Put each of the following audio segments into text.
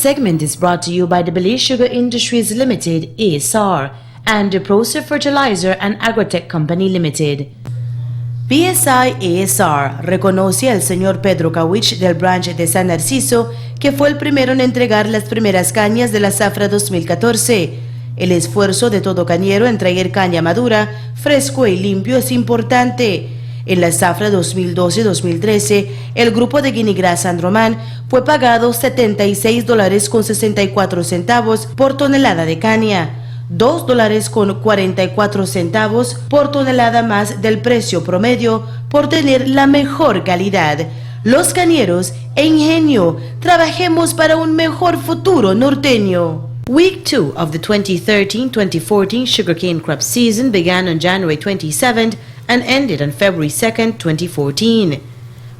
segment is brought to you by the Belize Sugar Industries Limited, ASR, and the Procer Fertilizer and Agrotech Company Limited. BSI ASR reconoce al señor Pedro Kawich del branch de San Narciso, que fue el primero en entregar las primeras cañas de la zafra 2014. El esfuerzo de todo cañero en traer caña madura, fresco y limpio es importante. En la zafra 2012-2013, el grupo de Guinigras San Román fue pagado $76.64 por tonelada de caña, $2.44 por tonelada más del precio promedio por tener la mejor calidad. Los cañeros e ingenio, trabajemos para un mejor futuro norteño. Week 2 of the 2013-2014 sugarcane crop season began on January 27th and ended on February 2nd, 2014.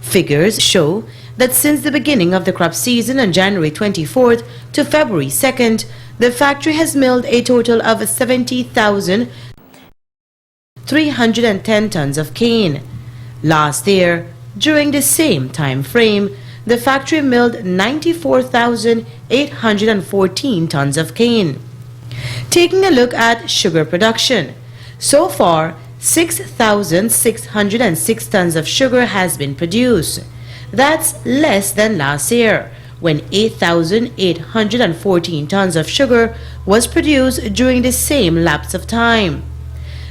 Figures show that since the beginning of the crop season on January 24th to February 2nd, the factory has milled a total of 70,310 tons of cane. Last year, during the same time frame, the factory milled 94,814 tons of cane. Taking a look at sugar production, so far 6,606 tons of sugar has been produced. That's less than last year, when 8,814 tons of sugar was produced during the same lapse of time.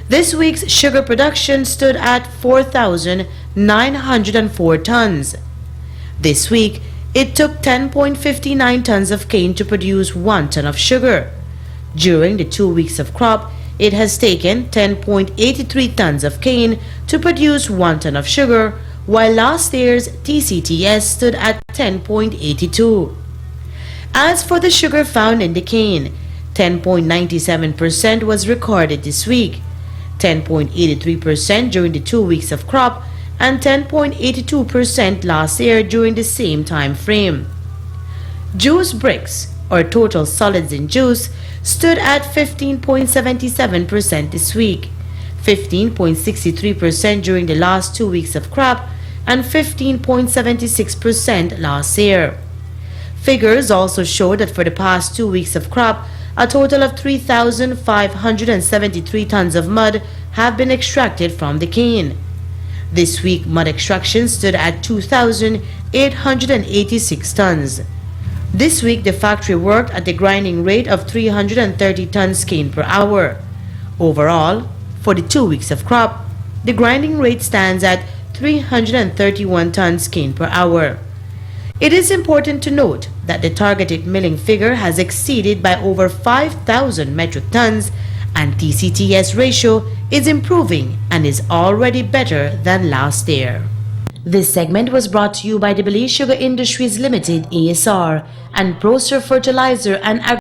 This week's sugar production stood at 4,904 tons. This week, it took 10.59 tons of cane to produce 1 ton of sugar. During the 2 weeks of crop, it has taken 10.83 tons of cane to produce 1 ton of sugar, while last year's TCTS stood at 10.82. As for the sugar found in the cane, 10.97% was recorded this week, 10.83% during the 2 weeks of crop, and 10.82% last year during the same time frame. Juice bricks, or total solids in juice, stood at 15.77% this week, 15.63% during the last 2 weeks of crop, and 15.76% last year. Figures also show that for the past 2 weeks of crop, a total of 3,573 tons of mud have been extracted from the cane. This week, mud extraction stood at 2,886 tons. This week, the factory worked at the grinding rate of 330 tons cane per hour. Overall, for the 2 weeks of crop, the grinding rate stands at 331 tons cane per hour. It is important to note that the targeted milling figure has exceeded by over 5,000 metric tons, and TCTS ratio is improving and is already better than last year. This segment was brought to you by the Belize Sugar Industries Limited, ASR, and Procer Fertilizer and